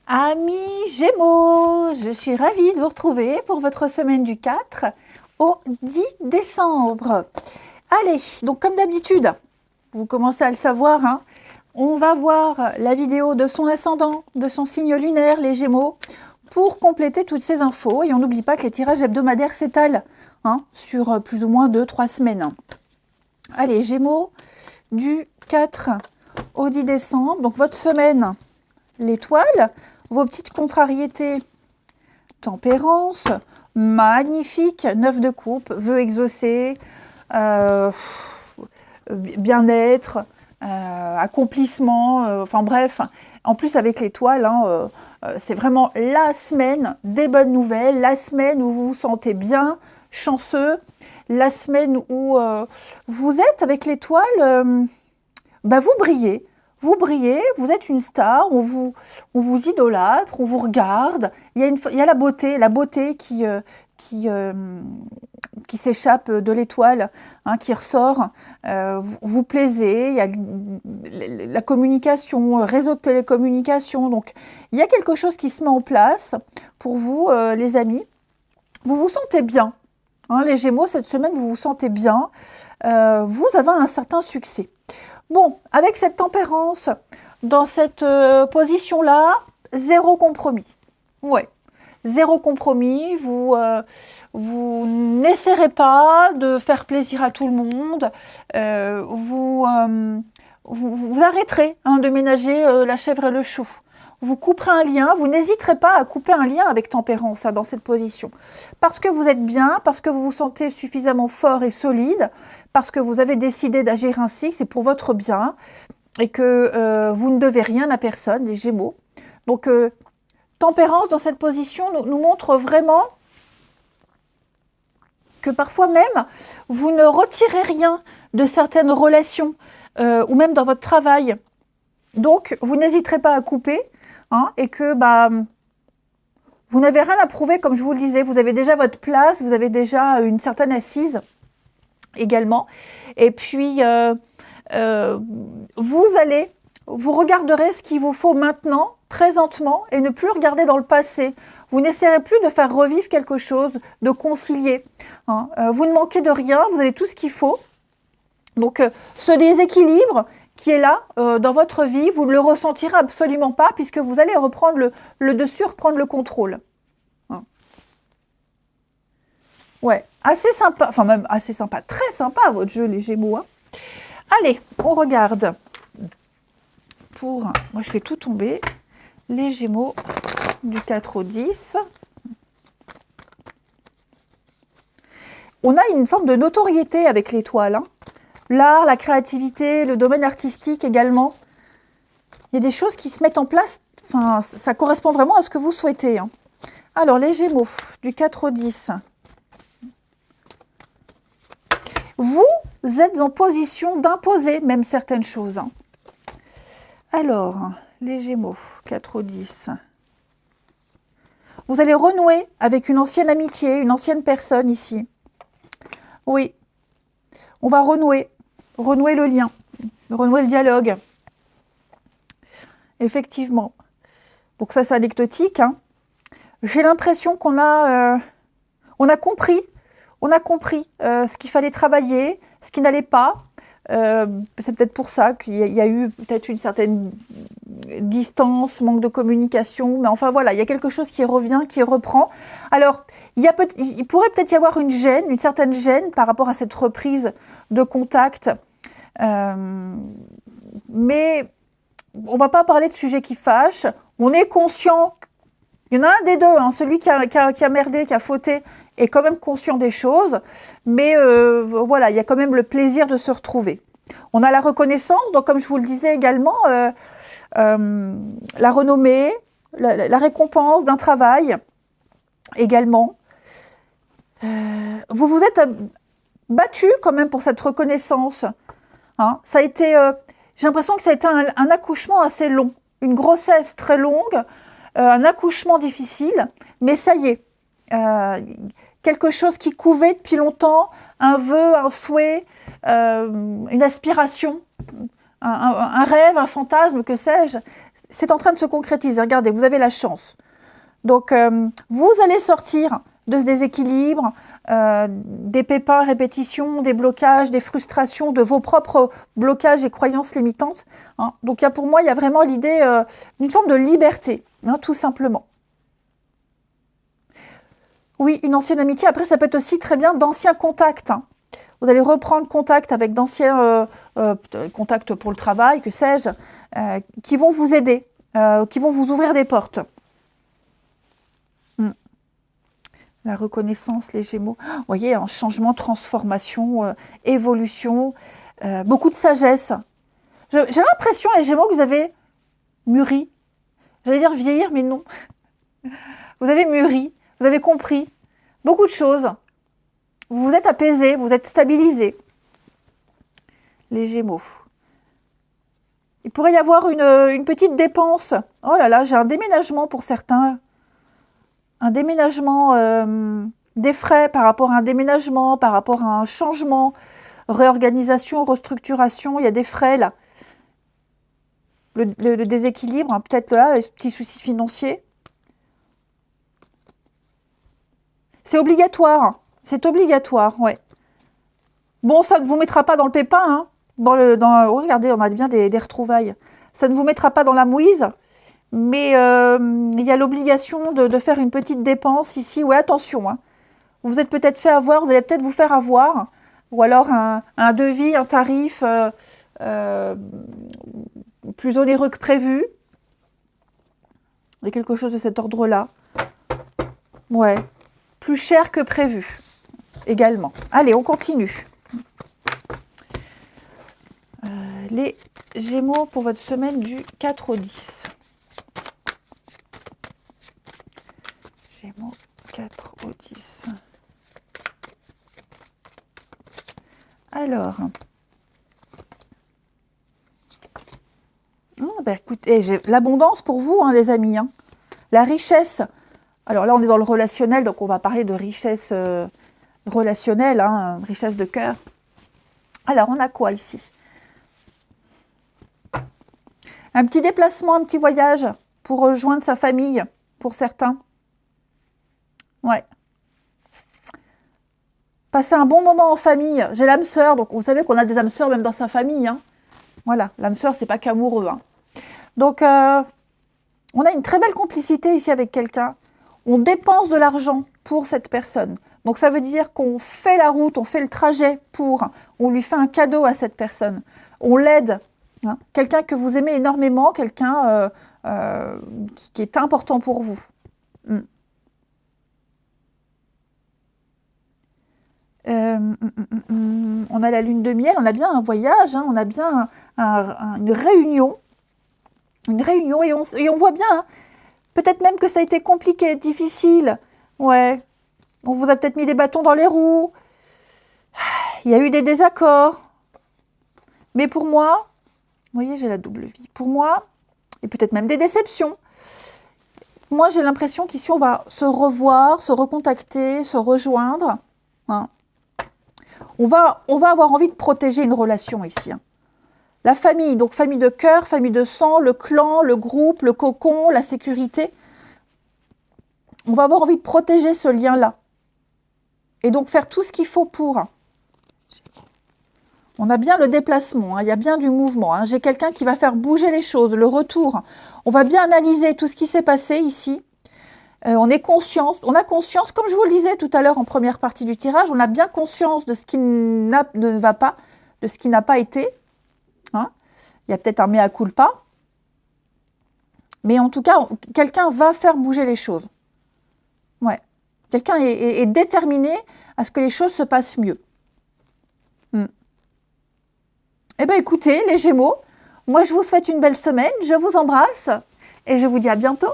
Amis Gémeaux, je suis ravie de vous retrouver pour votre semaine du 4 au 10 décembre. Allez, donc comme d'habitude, vous commencez à le savoir, hein, on va voir la vidéo de son ascendant, de son signe lunaire, les Gémeaux, pour compléter toutes ces infos. Et on n'oublie pas que les tirages hebdomadaires s'étalent sur plus ou moins 2-3 semaines. Allez, Gémeaux, du 4 au 10 décembre, donc votre semaine, l'étoile, vos petites contrariétés, tempérance, magnifique, 9 de coupe, vœux exaucés, bien-être, accomplissement, enfin bref. En plus avec l'étoile, c'est vraiment la semaine des bonnes nouvelles, la semaine où vous vous sentez bien, chanceux, la semaine où vous êtes avec l'étoile, vous brillez. Vous brillez, vous êtes une star, on vous idolâtre, on vous regarde. Il y a la beauté qui s'échappe de l'étoile, qui ressort. Vous plaisez, il y a la communication, réseau de télécommunication. Donc, il y a quelque chose qui se met en place pour vous, les amis. Vous vous sentez bien. Les Gémeaux, cette semaine, vous vous sentez bien. Vous avez un certain succès. Bon, avec cette tempérance, dans cette position-là, zéro compromis. Ouais, zéro compromis. Vous n'essaierez pas de faire plaisir à tout le monde. Vous arrêterez de ménager la chèvre et le chou. Vous couperez un lien, vous n'hésiterez pas à couper un lien avec tempérance dans cette position. Parce que vous êtes bien, parce que vous vous sentez suffisamment fort et solide, parce que vous avez décidé d'agir ainsi, que c'est pour votre bien, et que vous ne devez rien à personne, les Gémeaux. Donc, tempérance dans cette position nous montre vraiment que parfois même, vous ne retirez rien de certaines relations, ou même dans votre travail. Donc, vous n'hésiterez pas à couper, et que vous n'avez rien à prouver, comme je vous le disais. Vous avez déjà votre place, vous avez déjà une certaine assise également. Et puis, vous regarderez ce qu'il vous faut maintenant, présentement, et ne plus regarder dans le passé. Vous n'essaierez plus de faire revivre quelque chose, de concilier. Vous ne manquez de rien, vous avez tout ce qu'il faut. Donc, ce déséquilibre qui est là dans votre vie, vous ne le ressentirez absolument pas puisque vous allez reprendre le dessus, reprendre le contrôle. Ouais, assez sympa, enfin même assez sympa, très sympa votre jeu les Gémeaux. Allez, on regarde. Moi je fais tout tomber, les Gémeaux du 4 au 10. On a une forme de notoriété avec l'étoile, l'art, la créativité, le domaine artistique également. Il y a des choses qui se mettent en place, ça correspond vraiment à ce que vous souhaitez. Alors, les Gémeaux, du 4 au 10. Vous êtes en position d'imposer même certaines choses. Alors, les Gémeaux, 4 au 10. Vous allez renouer avec une ancienne amitié, une ancienne personne ici. Oui, on va renouer le lien, renouer le dialogue. Effectivement. Donc ça, c'est anecdotique. J'ai l'impression qu'on a compris ce qu'il fallait travailler, ce qui n'allait pas. C'est peut-être pour ça qu'il y a eu peut-être une certaine distance, manque de communication. Mais enfin voilà, il y a quelque chose qui revient, qui reprend. Alors, il pourrait peut-être y avoir une certaine gêne par rapport à cette reprise de contact. Mais on ne va pas parler de sujets qui fâchent. On est conscient, il y en a un des deux, celui qui a merdé, qui a fauté, est quand même conscient des choses. Mais voilà, il y a quand même le plaisir de se retrouver. On a la reconnaissance, donc comme je vous le disais également, la renommée, la récompense d'un travail également. Vous vous êtes battu quand même pour cette reconnaissance. Ça a été... J'ai l'impression que ça a été un accouchement assez long, une grossesse très longue, un accouchement difficile, mais ça y est, quelque chose qui couvait depuis longtemps, un vœu, un souhait, une aspiration, un rêve, un fantasme, que sais-je, c'est en train de se concrétiser. Regardez, vous avez la chance. Donc, vous allez sortir de ce déséquilibre, des pépins, répétitions, des blocages, des frustrations, de vos propres blocages et croyances limitantes. Hein. Donc, pour moi, il y a vraiment l'idée d'une forme de liberté, hein, tout simplement. Oui, une ancienne amitié. Après, ça peut être aussi très bien d'anciens contacts. Hein. Vous allez reprendre contact avec d'anciens contacts pour le travail, que sais-je, qui vont vous aider, qui vont vous ouvrir des portes. La reconnaissance, les Gémeaux. Vous voyez, un changement, transformation, évolution, beaucoup de sagesse. J'ai l'impression, les Gémeaux, que vous avez mûri. J'allais dire vieillir, mais non. Vous avez mûri, vous avez compris beaucoup de choses. Vous vous êtes apaisé, vous êtes stabilisé. Les Gémeaux. Il pourrait y avoir une petite dépense. Oh là là, j'ai un déménagement pour certains. Un déménagement, des frais par rapport à un déménagement, par rapport à un changement, réorganisation, restructuration, il y a des frais là. Le déséquilibre, hein, peut-être là, les petits soucis financiers. C'est obligatoire, ouais. Bon, ça ne vous mettra pas dans le pépin, hein, oh, regardez, on a bien des retrouvailles. Ça ne vous mettra pas dans la mouise. Mais il y a l'obligation de faire une petite dépense ici. Ouais, attention, hein. Vous êtes peut-être fait avoir, vous allez peut-être vous faire avoir. Ou alors un devis, un tarif plus onéreux que prévu. Il y a quelque chose de cet ordre-là. Ouais, plus cher que prévu également. Allez, on continue. Les Gémeaux pour votre semaine du 4 au 10. Gémeaux 4 au 10. Alors. Écoutez, j'ai l'abondance pour vous, hein, les amis. Hein. La richesse. Alors là, on est dans le relationnel, donc on va parler de richesse relationnelle, hein, richesse de cœur. Alors, on a quoi ici? Un petit déplacement, un petit voyage pour rejoindre sa famille, pour certains. Ouais. Passer un bon moment en famille. J'ai l'âme sœur, donc vous savez qu'on a des âmes sœurs même dans sa famille. Hein. Voilà, l'âme sœur, c'est pas qu'amoureux. Hein. Donc, on a une très belle complicité ici avec quelqu'un. On dépense de l'argent pour cette personne. Donc, ça veut dire qu'on fait la route, on fait le trajet on lui fait un cadeau à cette personne. On l'aide. Hein. Quelqu'un que vous aimez énormément, quelqu'un qui est important pour vous. On a la lune de miel, on a bien un voyage, hein, on a bien une réunion. Et on voit bien, hein, peut-être même que ça a été compliqué, difficile. Ouais, on vous a peut-être mis des bâtons dans les roues. Il y a eu des désaccords. Mais pour moi, vous voyez, j'ai la double vie. Pour moi, et peut-être même des déceptions. Moi, j'ai l'impression qu'ici, on va se revoir, se recontacter, se rejoindre. Hein. On va avoir envie de protéger une relation ici. Hein. La famille, donc famille de cœur, famille de sang, le clan, le groupe, le cocon, la sécurité. On va avoir envie de protéger ce lien-là. Et donc faire tout ce qu'il faut pour. On a bien le déplacement, hein, il y a bien du mouvement. Hein. J'ai quelqu'un qui va faire bouger les choses, le retour. On va bien analyser tout ce qui s'est passé ici. On a conscience, comme je vous le disais tout à l'heure en première partie du tirage, on a bien conscience de ce qui ne va pas, de ce qui n'a pas été. Hein. Il y a peut-être un mea culpa. Mais en tout cas, quelqu'un va faire bouger les choses. Ouais. Quelqu'un est déterminé à ce que les choses se passent mieux. Eh bien, écoutez, les Gémeaux, moi je vous souhaite une belle semaine, je vous embrasse et je vous dis à bientôt.